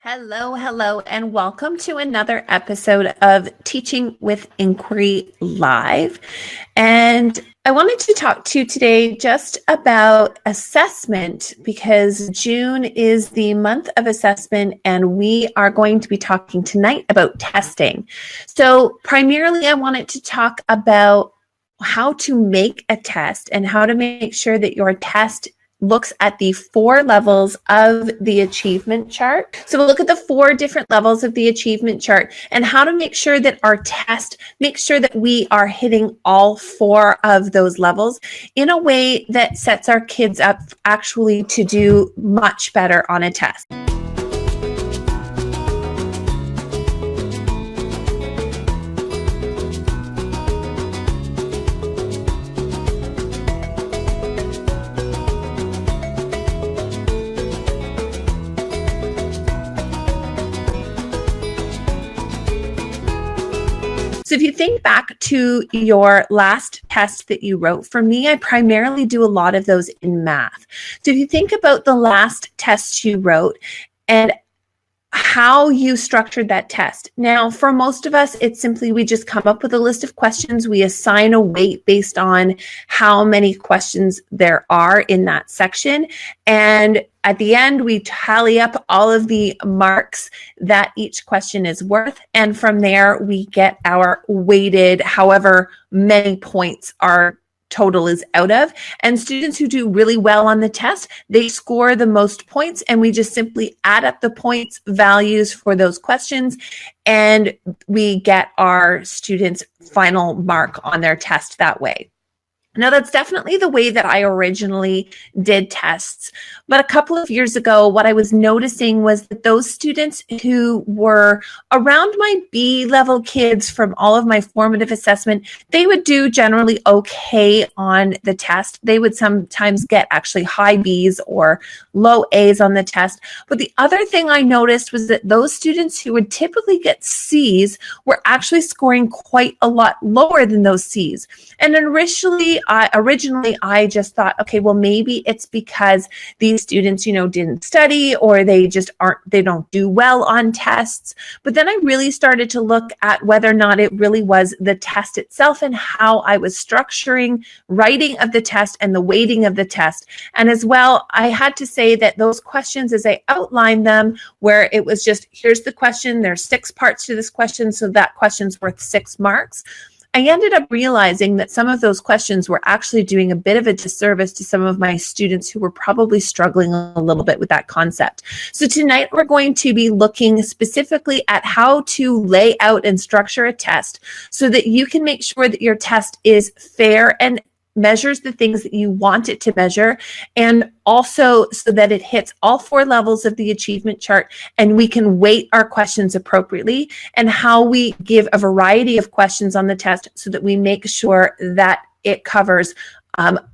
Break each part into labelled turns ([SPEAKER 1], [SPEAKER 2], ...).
[SPEAKER 1] Hello, and welcome to another episode of Teaching with Inquiry Live. And I wanted to talk to you today just about assessment because June is the month of assessment, and we are going to be talking tonight about testing. So primarily, I wanted to talk about how to make a test and how to make sure that your test looks at the 4 levels of the achievement chart. So we'll look at the 4 different levels of the achievement chart and how to make sure that our test makes sure that we are hitting all 4 of those levels in a way that sets our kids up actually to do much better on a test. So if you think back to your last test that you wrote, for me, I primarily do a lot of those in math. So if you think about the last test you wrote and how you structured that test. Now, for most of us, it's simply we just come up with a list of questions. We assign a weight based on how many questions there are in that section. And at the end, we tally up all of the marks that each question is worth. And from there, we get our weighted, however many points our total is out of. And students who do really well on the test, they score the most points, and we just simply add up the points values for those questions, and we get our students' final mark on their test that way. Now, that's definitely the way that I originally did tests. But a couple of years ago, what I was noticing was that those students who were around my B-level kids from all of my formative assessment, they would do generally okay on the test. They would sometimes get actually high Bs or low As on the test. But the other thing I noticed was that those students who would typically get Cs were actually scoring quite a lot lower than those Cs. And originally, I just thought, okay, well, maybe it's because these students, didn't study, or they don't do well on tests. But then I really started to look at whether or not it really was the test itself and how I was structuring writing of the test and the weighting of the test. And as well, I had to say that those questions, as I outlined them, where it was just, here's the question, there's 6 parts to this question, so that question's worth 6 marks. I ended up realizing that some of those questions were actually doing a bit of a disservice to some of my students who were probably struggling a little bit with that concept. So tonight we're going to be looking specifically at how to lay out and structure a test so that you can make sure that your test is fair and measures the things that you want it to measure, and also so that it hits all 4 levels of the achievement chart and we can weight our questions appropriately, and how we give a variety of questions on the test so that we make sure that it covers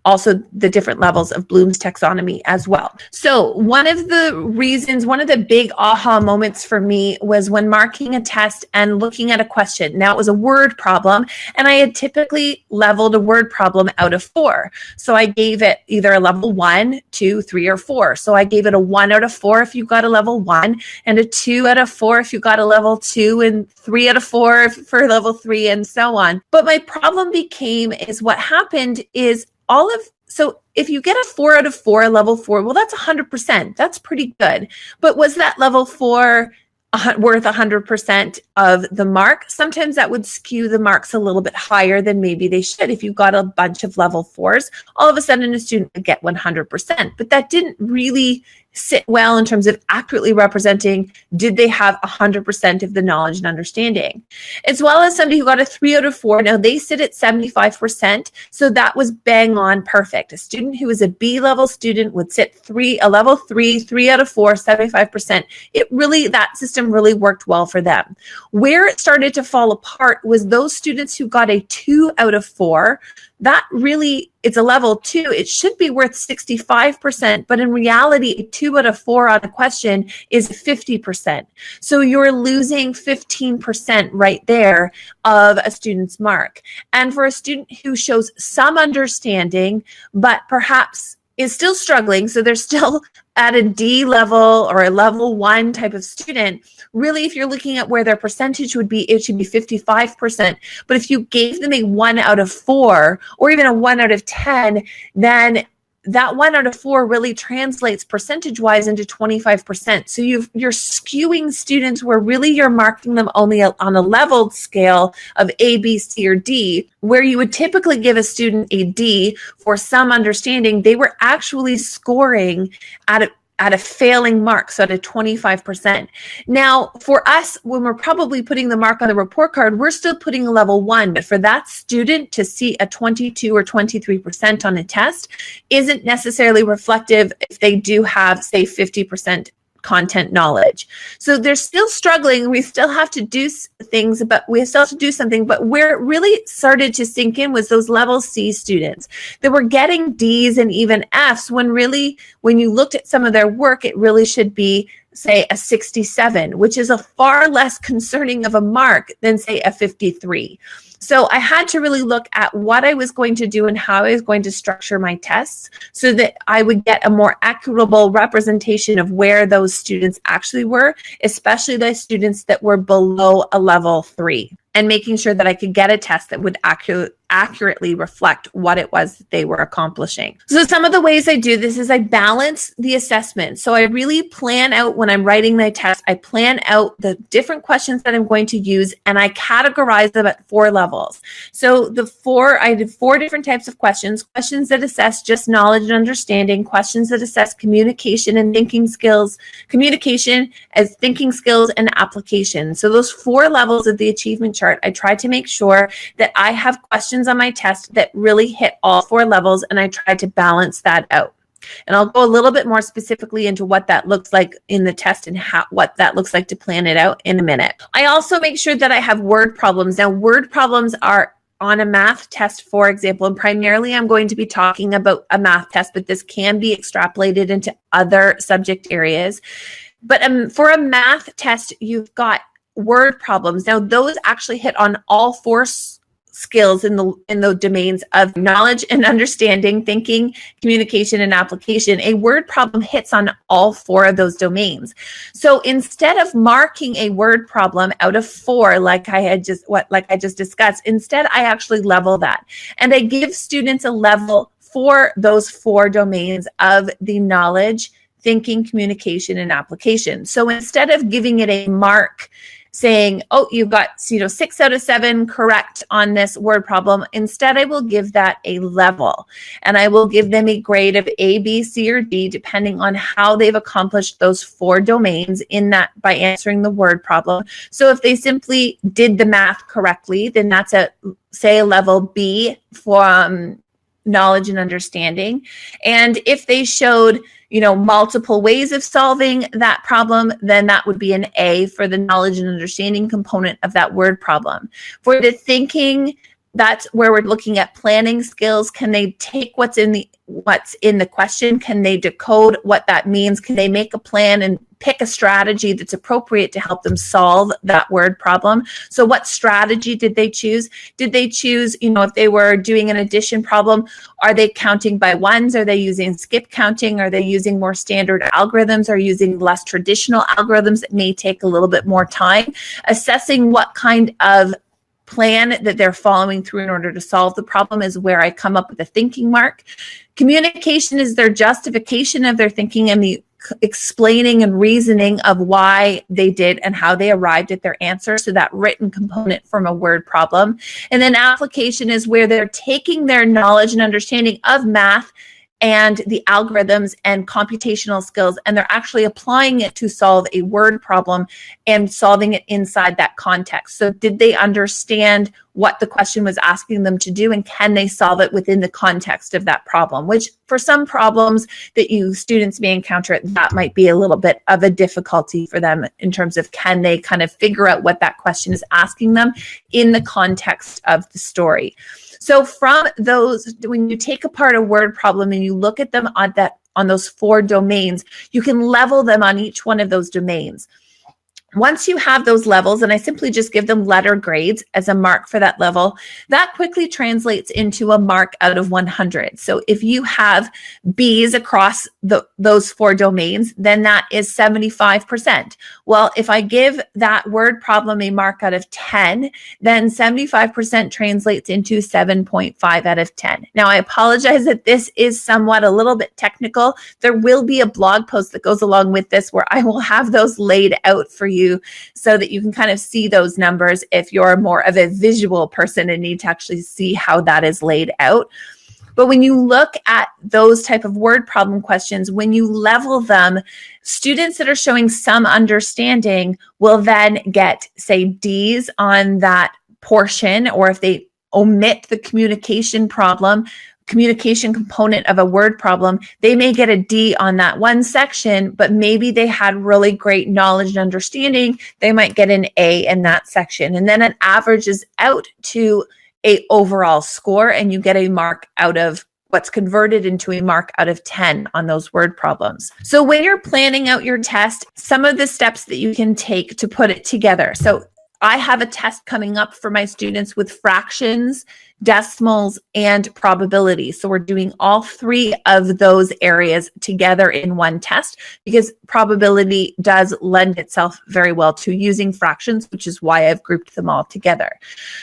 [SPEAKER 1] also the different levels of Bloom's taxonomy as well. So one of the big aha moments for me was when marking a test and looking at a question. Now, it was a word problem, and I had typically leveled a word problem out of 4. So I gave it either a level 1, 2, 3, or 4. So I gave it a 1 out of 4 if you got a level 1, and a 2 out of 4 if you got a level 2, and 3 out of 4 for level 3, and so on. But my problem what happened is so if you get a 4 out of 4, level 4, well, that's 100%. That's pretty good. But was that level 4 worth 100% of the mark? Sometimes that would skew the marks a little bit higher than maybe they should. If you got a bunch of level 4s, all of a sudden a student would get 100%. But that didn't really sit well in terms of accurately representing, did they have 100% of the knowledge and understanding? As well as somebody who got a 3 out of 4, now they sit at 75%, so that was bang on perfect. A student who is a B-level student would sit a level 3 out of 4, 75%. That system really worked well for them. Where it started to fall apart was those students who got a 2 out of 4. That really, it's a level 2. It should be worth 65%, but in reality, a 2 out of 4 on a question is 50%. So you're losing 15% right there of a student's mark. And for a student who shows some understanding, but perhaps is still struggling, so they're still at a D level or a level 1 type of student, really, if you're looking at where their percentage would be, it should be 55%. But if you gave them a 1 out of 4 or even a 1 out of 10, then that 1 out of 4 really translates percentage-wise into 25%. So you're skewing students where really you're marking them only on a leveled scale of A, B, C, or D, where you would typically give a student a D for some understanding. They were actually scoring at a failing mark, so at a 25%. Now, for us, when we're probably putting the mark on the report card, we're still putting a level 1, but for that student to see a 22 or 23% on a test isn't necessarily reflective if they do have, say, 50% content knowledge. So they're still struggling. We still have to do things, but we still have to do something. But where it really started to sink in was those level C students that were getting D's and even F's when really, when you looked at some of their work, it really should be, say, a 67, which is a far less concerning of a mark than, say, a 53. So I had to really look at what I was going to do and how I was going to structure my tests so that I would get a more equitable representation of where those students actually were, especially the students that were below a level 3, and making sure that I could get a test that would accurately reflect what it was that they were accomplishing. So some of the ways I do this is I balance the assessment. So I really plan out when I'm writing my test, I plan out the different questions that I'm going to use, and I categorize them at 4 levels. So I did 4 different types of questions that assess just knowledge and understanding, questions that assess communication and thinking skills, communication as thinking skills and application. So those 4 levels of the achievement chart, I try to make sure that I have questions on my test that really hit all 4 levels, and I try to balance that out. And I'll go a little bit more specifically into what that looks like in the test and what that looks like to plan it out in a minute. I also make sure that I have word problems. Now, word problems are on a math test, for example, and primarily I'm going to be talking about a math test, but this can be extrapolated into other subject areas. But for a math test, you've got word problems. Now, those actually hit on all 4 skills in the domains of knowledge and understanding, thinking, communication, and application. A word problem hits on all 4 of those domains. So instead of marking a word problem out of 4, like I just discussed, instead I actually level that, and I give students a level for those 4 domains of the knowledge, thinking, communication, and application. So instead of giving it a mark saying, oh, you got 6 out of 7 correct on this word problem, instead I will give that a level, and I will give them a grade of A, B, C, or D depending on how they've accomplished those 4 domains in that by answering the word problem. So if they simply did the math correctly, then that's a level B for knowledge and understanding. And if they showed multiple ways of solving that problem, then that would be an A for the knowledge and understanding component of that word problem. For the thinking, that's where we're looking at planning skills. Can they take what's in the question? Can they decode what that means? Can they make a plan and pick a strategy that's appropriate to help them solve that word problem? So what strategy did they choose? Did they choose, if they were doing an addition problem, are they counting by ones? Are they using skip counting? Are they using more standard algorithms? Are using less traditional algorithms that may take a little bit more time? Assessing what kind of plan that they're following through in order to solve the problem is where I come up with a thinking mark. Communication is their justification of their thinking and the explaining and reasoning of why they did and how they arrived at their answer. So that written component from a word problem. And then application is where they're taking their knowledge and understanding of math and the algorithms and computational skills, and they're actually applying it to solve a word problem and solving it inside that context. So did they understand what the question was asking them to do, and can they solve it within the context of that problem? Which for some problems that you students may encounter, that might be a little bit of a difficulty for them in terms of can they kind of figure out what that question is asking them in the context of the story. So from those, when you take apart a word problem and you look at them on those 4 domains, you can level them on each one of those domains. Once you have those levels, and I simply just give them letter grades as a mark for that level, that quickly translates into a mark out of 100. So if you have B's across those 4 domains, then that is 75%. Well, if I give that word problem a mark out of 10, then 75% translates into 7.5 out of 10. Now, I apologize that this is somewhat a little bit technical. There will be a blog post that goes along with this where I will have those laid out for you so that you can kind of see those numbers if you're more of a visual person and need to actually see how that is laid out. But when you look at those type of word problem questions, when you level them, students that are showing some understanding will then get, say, D's on that portion, or if they omit the communication component of a word problem, they may get a D on that one section, but maybe they had really great knowledge and understanding. They might get an A in that section. And then it averages out to a overall score, and you get a mark out of what's converted into a mark out of 10 on those word problems. So when you're planning out your test, some of the steps that you can take to put it together. So I have a test coming up for my students with fractions, decimals, and probability. So we're doing all 3 of those areas together in one test, because probability does lend itself very well to using fractions, which is why I've grouped them all together.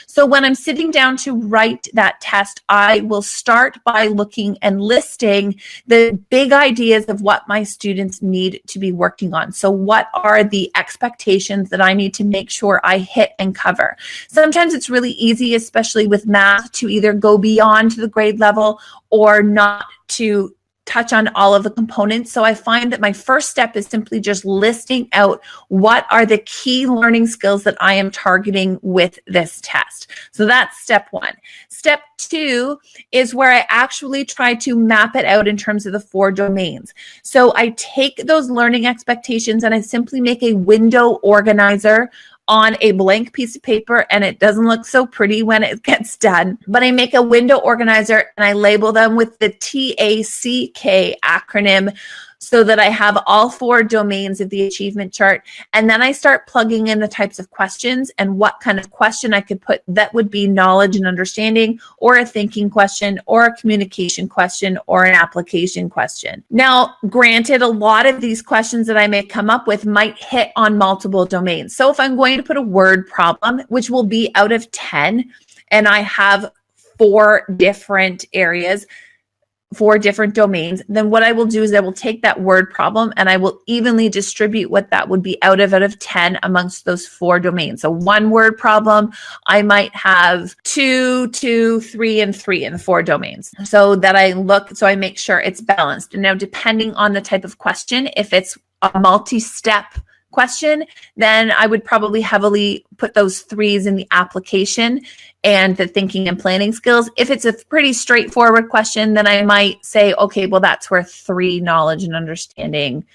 [SPEAKER 1] So when I'm sitting down to write that test, I will start by looking and listing the big ideas of what my students need to be working on. So what are the expectations that I need to make sure I hit and cover? Sometimes it's really easy, especially with math, to either go beyond the grade level or not to touch on all of the components. So I find that my first step is simply just listing out what are the key learning skills that I am targeting with this test. So that's step 1. Step 2 is where I actually try to map it out in terms of the 4 domains. So I take those learning expectations and I simply make a window organizer on a blank piece of paper, and it doesn't look so pretty when it gets done, but I make a window organizer and I label them with the TACK acronym so that I have all 4 domains of the achievement chart. And then I start plugging in the types of questions and what kind of question I could put that would be knowledge and understanding, or a thinking question, or a communication question, or an application question. Now, granted, a lot of these questions that I may come up with might hit on multiple domains. So if I'm going to put a word problem, which will be out of 10, and I have 4 different areas, 4 different domains, then what I will do is I will take that word problem and I will evenly distribute what that would be out of 10 amongst those 4 domains. So 1 word problem, I might have 2, 2, 3, and 3 in the 4 domains. So that I make sure it's balanced. And now, depending on the type of question, if it's a multi-step question, then I would probably heavily put those 3s in the application and the thinking and planning skills. If it's a pretty straightforward question, then I might say, okay, well, that's where 3 knowledge and understanding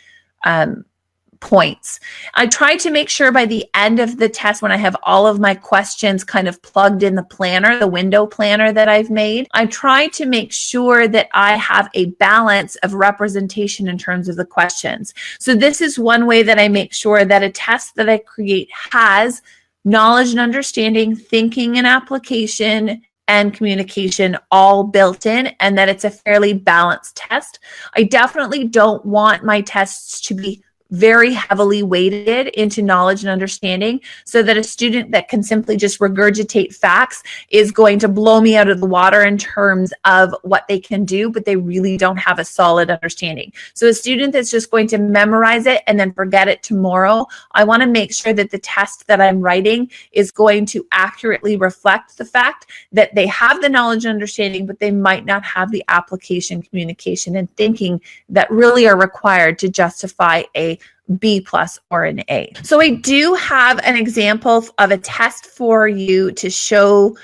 [SPEAKER 1] points. I try to make sure by the end of the test, when I have all of my questions kind of plugged in the planner, the window planner that I've made, I try to make sure that I have a balance of representation in terms of the questions. So this is one way that I make sure that a test that I create has knowledge and understanding, thinking and application, and communication all built in, and that it's a fairly balanced test. I definitely don't want my tests to be very heavily weighted into knowledge and understanding, so that a student that can simply just regurgitate facts is going to blow me out of the water in terms of what they can do, but they really don't have a solid understanding. So a student that's just going to memorize it and then forget it tomorrow, I want to make sure that the test that I'm writing is going to accurately reflect the fact that they have the knowledge and understanding, but they might not have the application, communication, and thinking that really are required to justify a B+ or an A. So I do have an example of a test for you to show.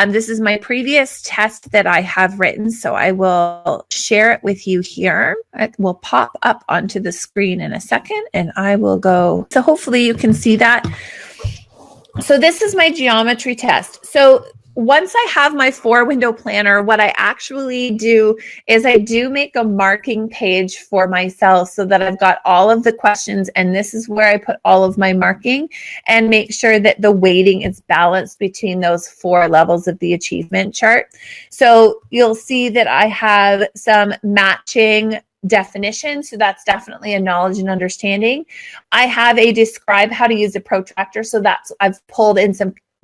[SPEAKER 1] This is my previous test that I have written, so I will share it with you here. It will pop up onto the screen in a second, and I will go. So hopefully you can see that. So this is my geometry test. So once I have my 4-window planner, what I actually do is I do make a marking page for myself so that I've got all of the questions, and this is where I put all of my marking and make sure that the weighting is balanced between those 4 levels of the achievement chart. So you'll see that I have some matching definition. So that's definitely a knowledge and understanding. I have a describe how to use a protractor. So I've pulled in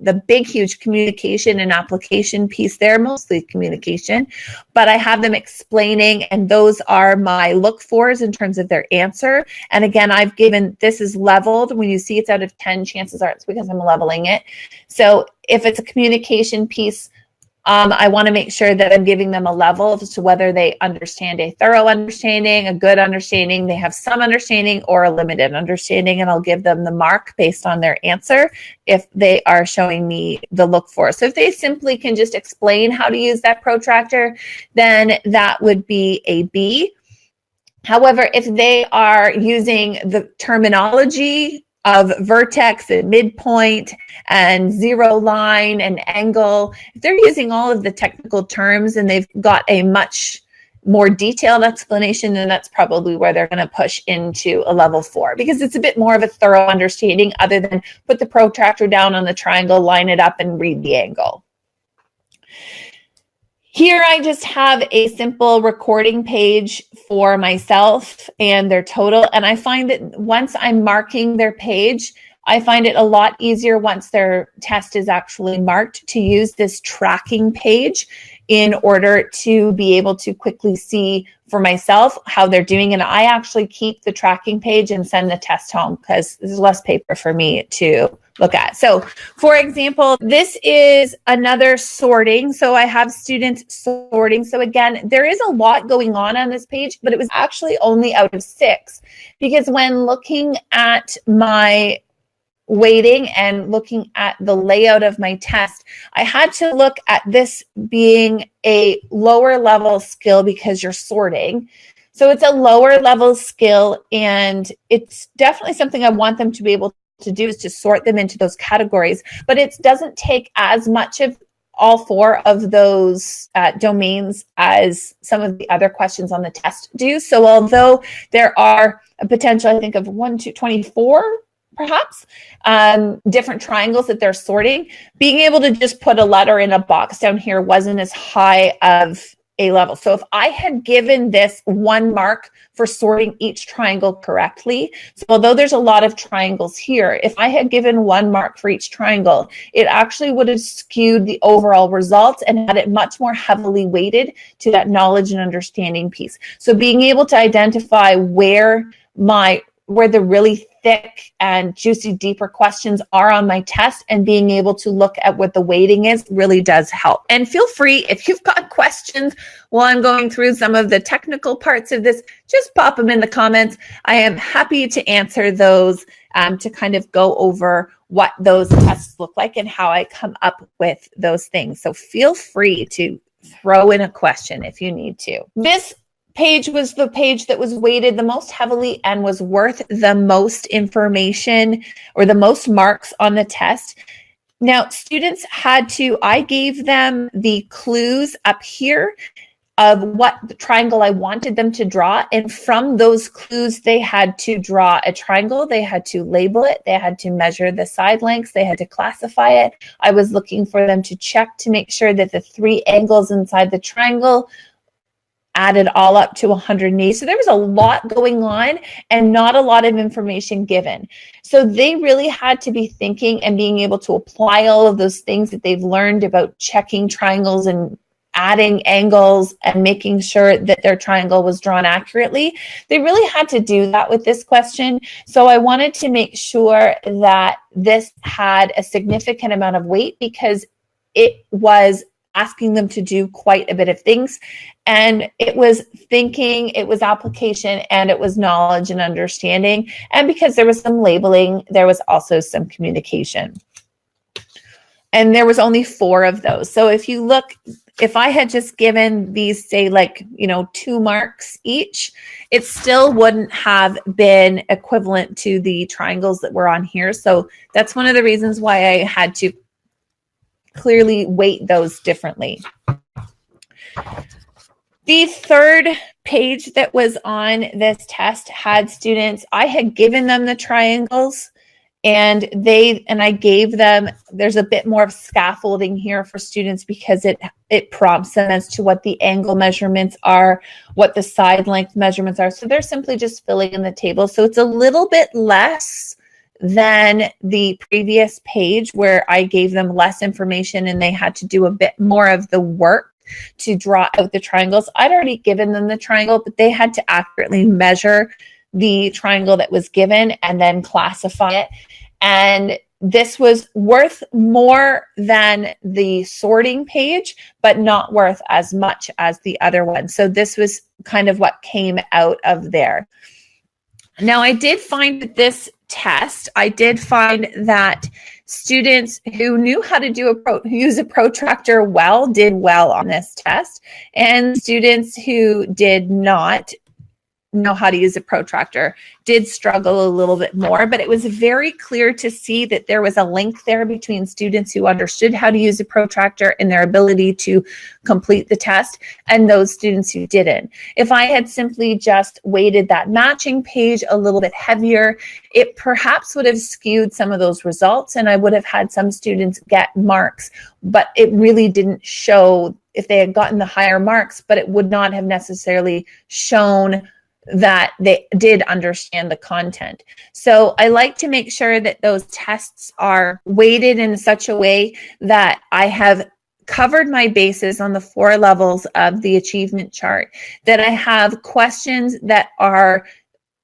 [SPEAKER 1] the big, huge communication and application piece there, mostly communication, but I have them explaining, and those are my look fors in terms of their answer. And again, I've given, this is leveled. When you see it's out of 10, chances are it's because I'm leveling it. So if it's a communication piece, I want to make sure that I'm giving them a level as to whether they understand a thorough understanding, a good understanding, they have some understanding, or a limited understanding, and I'll give them the mark based on their answer if they are showing me the look for. So if they simply can just explain how to use that protractor, then that would be a B. However, if they are using the terminology of vertex and midpoint and zero line and angle, if they're using all of the technical terms and they've got a much more detailed explanation, then that's probably where they're going to push into a level 4, because it's a bit more of a thorough understanding other than put the protractor down on the triangle, line it up, and read the angle. Here I just have a simple recording page for myself and their total. And I find that once I'm marking their page, I find it a lot easier once their test is actually marked to use this tracking page in order to be able to quickly see for myself how they're doing. And I actually keep the tracking page and send the test home because there's less paper for me to look at. So for example, this is another sorting. So I have students sorting. So again, there is a lot going on this page, but it was actually only out of 6, because when looking at my weighting and looking at the layout of my test, I had to look at this being a lower level skill because you're sorting. So it's a lower level skill, and it's definitely something I want them to be able to do, is to sort them into those categories, but it doesn't take as much of all 4 of those domains as some of the other questions on the test do. So although there are a potential, I think, of 24 perhaps different triangles that they're sorting, being able to just put a letter in a box down here wasn't as high of a level. So if I had given this 1 mark for sorting each triangle correctly, so although there's a lot of triangles here, if I had given 1 mark for each triangle, it actually would have skewed the overall results and had it much more heavily weighted to that knowledge and understanding piece. So being able to identify where the really thick and juicy, deeper questions are on my test, and being able to look at what the weighting is really does help. And feel free, if you've got questions while I'm going through some of the technical parts of this, just pop them in the comments. I am happy to answer those, to kind of go over what those tests look like and how I come up with those things. So feel free to throw in a question if you need to. This page was the page that was weighted the most heavily and was worth the most information or the most marks on the test. Now, students I gave them the clues up here of what the triangle I wanted them to draw. And from those clues, they had to draw a triangle. They had to label it. They had to measure the side lengths. They had to classify it. I was looking for them to check to make sure that the 3 angles inside the triangle added all up to 180. So there was a lot going on and not a lot of information given. So they really had to be thinking and being able to apply all of those things that they've learned about checking triangles and adding angles and making sure that their triangle was drawn accurately. They really had to do that with this question. So I wanted to make sure that this had a significant amount of weight, because it was asking them to do quite a bit of things. And it was thinking, it was application, and it was knowledge and understanding. And because there was some labeling, there was also some communication. And there was only 4 of those. So if you look, if I had just given these, say, 2 marks each, it still wouldn't have been equivalent to the triangles that were on here. So that's one of the reasons why I had to clearly weight those differently. The third page that was on this test had students, I had given them the triangles, and I gave them, there's a bit more of scaffolding here for students because it prompts them as to what the angle measurements are, what the side length measurements are. So they're simply just filling in the table. So it's a little bit less than the previous page where I gave them less information and they had to do a bit more of the work to draw out the triangles. I'd already given them the triangle, but they had to accurately measure the triangle that was given and then classify it. And this was worth more than the sorting page, but not worth as much as the other one. So this was kind of what came out of there. Now, I did find that this test, I did find that students who knew how to use a protractor well did well on this test, and students who did not know how to use a protractor did struggle a little bit more, but it was very clear to see that there was a link there between students who understood how to use a protractor and their ability to complete the test and those students who didn't. If I had simply just weighted that matching page a little bit heavier, it perhaps would have skewed some of those results and I would have had some students get marks, but it really didn't show if they had gotten the higher marks, but it would not have necessarily shown that they did understand the content. So I like to make sure that those tests are weighted in such a way that I have covered my bases on the 4 levels of the achievement chart, that I have questions that are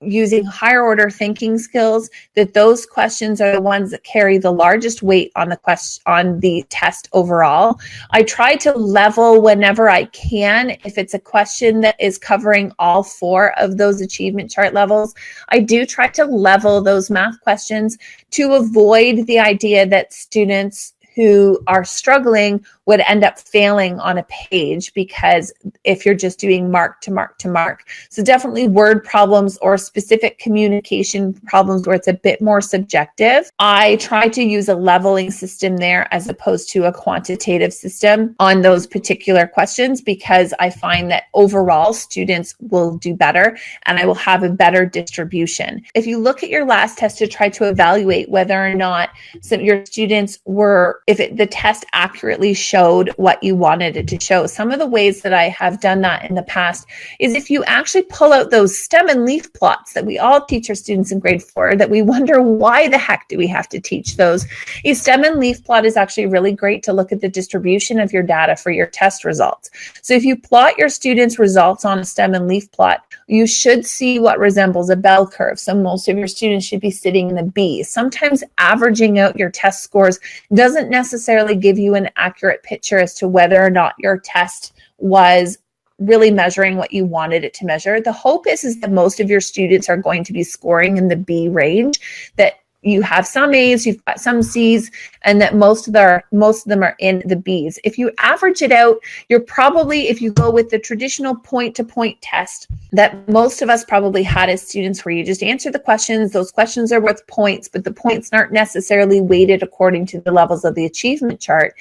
[SPEAKER 1] using higher order thinking skills, that those questions are the ones that carry the largest weight on the test overall. I try to level whenever I can. If it's a question that is covering all 4 of those achievement chart levels, I do try to level those math questions to avoid the idea that students who are struggling would end up failing on a page, because if you're just doing mark to mark to mark. So definitely word problems or specific communication problems where it's a bit more subjective, I try to use a leveling system there as opposed to a quantitative system on those particular questions, because I find that overall students will do better and I will have a better distribution. If you look at your last test to try to evaluate whether or not your students were, the test accurately showed what you wanted it to show. Some of the ways that I have done that in the past is if you actually pull out those stem and leaf plots that we all teach our students in grade 4, that we wonder why the heck do we have to teach those. A stem and leaf plot is actually really great to look at the distribution of your data for your test results. So if you plot your students' results on a stem and leaf plot, you should see what resembles a bell curve. So most of your students should be sitting in the B. Sometimes averaging out your test scores doesn't necessarily give you an accurate picture as to whether or not your test was really measuring what you wanted it to measure. The hope is that most of your students are going to be scoring in the B range, that you have some A's, you've got some C's, and that most of them are in the B's. If you average it out, you're probably, if you go with the traditional point-to-point test that most of us probably had as students, where you just answer the questions, those questions are worth points, but the points aren't necessarily weighted according to the levels of the achievement chart.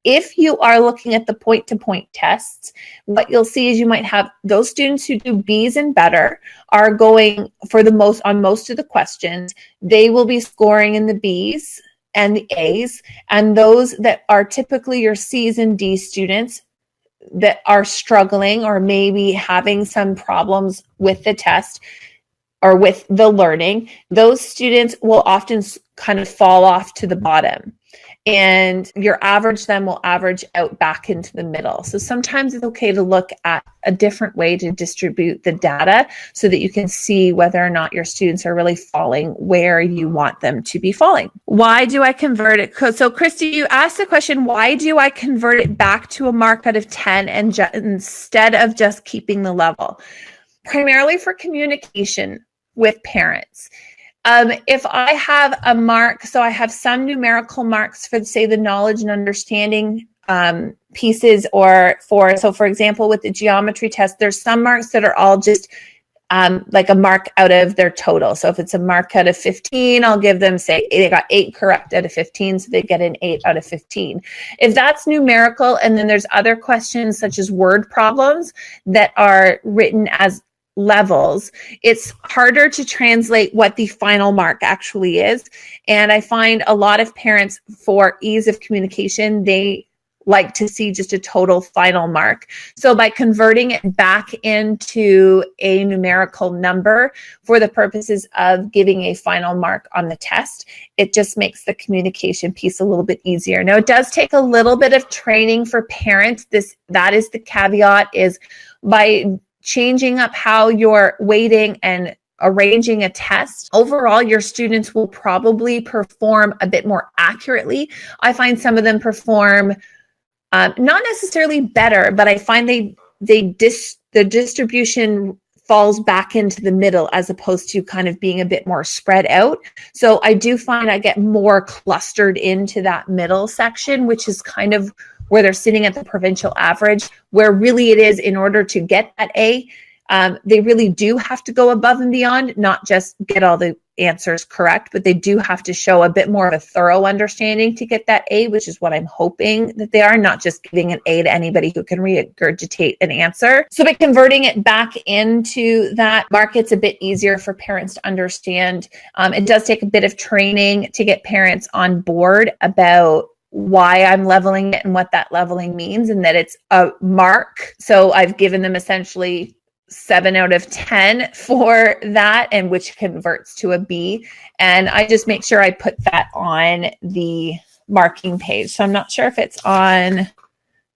[SPEAKER 1] If you are looking at the point-to-point tests, what you'll see is you might have those students who do B's and better are going for the most on most of the questions. They will be scoring in the B's and the A's, and those that are typically your C's and D students that are struggling or maybe having some problems with the test or with the learning, those students will often kind of fall off to the bottom. And your average then will average out back into the middle. So sometimes it's okay to look at a different way to distribute the data so that you can see whether or not your students are really falling where you want them to be falling. Why do I convert it? So Christy, you asked the question, why do I convert it back to a mark out of 10 and instead of just keeping the level? Primarily for communication with parents. If I have a mark, so I have some numerical marks for, say, the knowledge and understanding pieces, or for example, with the geometry test, there's some marks that are all just like a mark out of their total. So if it's a mark out of 15, I'll give them, say, they got 8 correct out of 15, so they get an 8 out of 15. If that's numerical, and then there's other questions such as word problems that are written as levels, it's harder to translate what the final mark actually is. And I find a lot of parents, for ease of communication, they like to see just a total final mark. So by converting it back into a numerical number for the purposes of giving a final mark on the test, it just makes the communication piece a little bit easier. Now, it does take a little bit of training for parents. That is the caveat, is by changing up how you're weighting and arranging a test, overall, your students will probably perform a bit more accurately. I find some of them perform not necessarily better, but I find the distribution falls back into the middle as opposed to kind of being a bit more spread out. So I do find I get more clustered into that middle section, which is kind of where they're sitting at the provincial average, where really it is, in order to get that A, they really do have to go above and beyond, not just get all the answers correct, but they do have to show a bit more of a thorough understanding to get that A, which is what I'm hoping that they are, not just giving an A to anybody who can regurgitate an answer. So by converting it back into that mark, it's a bit easier for parents to understand. It does take a bit of training to get parents on board about why I'm leveling it and what that leveling means, and that it's a mark. So I've given them essentially 7 out of 10 for that, and which converts to a B. And I just make sure I put that on the marking page. So I'm not sure if it's on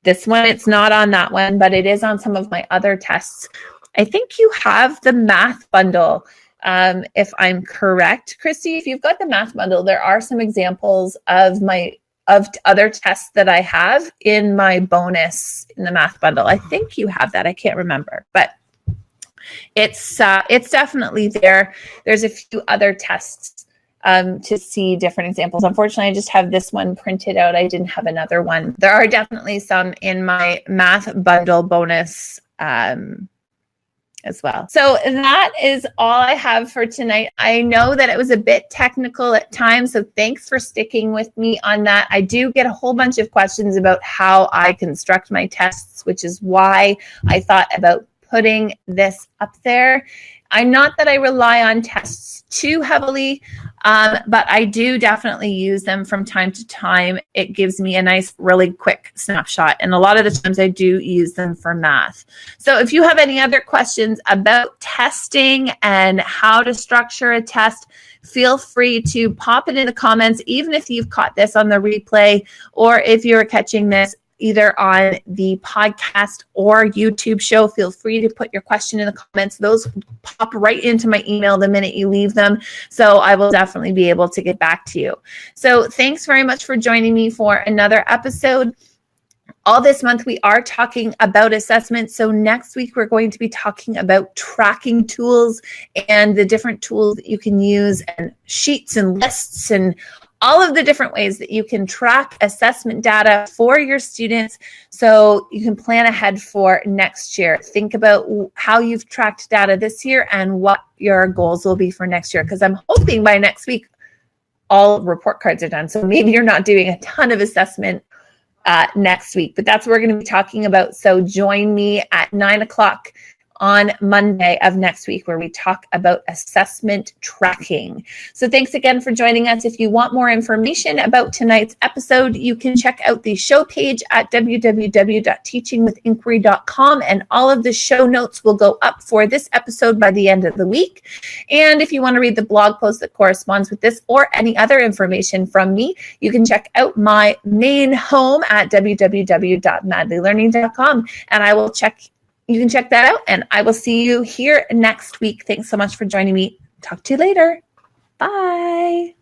[SPEAKER 1] this one. It's not on that one, but it is on some of my other tests. I think you have the math bundle. If I'm correct, Christy, if you've got the math bundle, there are some examples of other tests that I have in my bonus in the math bundle. I think you have that. I can't remember, but it's definitely there. There's a few other tests to see different examples. Unfortunately, I just have this one printed out. I didn't have another one. There are definitely some in my math bundle bonus as well. So that is all I have for tonight. I know that it was a bit technical at times, so thanks for sticking with me on that. I do get a whole bunch of questions about how I construct my tests, which is why I thought about putting this up there. I'm not that I rely on tests too heavily, but I do definitely use them from time to time. It gives me a nice, really quick snapshot. And a lot of the times I do use them for math. So if you have any other questions about testing and how to structure a test, feel free to pop it in the comments, even if you've caught this on the replay, or if you're catching this either on the podcast or YouTube show. Feel free to put your question in the comments. Those pop right into my email the minute you leave them. So I will definitely be able to get back to you. So thanks very much for joining me for another episode. All this month, we are talking about assessment. So next week, we're going to be talking about tracking tools and the different tools that you can use, and sheets and lists, and all of the different ways that you can track assessment data for your students so you can plan ahead for next year. Think about how you've tracked data this year and what your goals will be for next year, because I'm hoping by next week, all report cards are done. So maybe you're not doing a ton of assessment next week, but that's what we're going to be talking about. So join me at 9 o'clock on Monday of next week, where we talk about assessment tracking. So thanks again for joining us. If you want more information about tonight's episode, you can check out the show page at www.teachingwithinquiry.com, and all of the show notes will go up for this episode by the end of the week. And if you want to read the blog post that corresponds with this or any other information from me, you can check out my main home at www.madlylearning.com, and you can check that out, and I will see you here next week. Thanks so much for joining me. Talk to you later. Bye.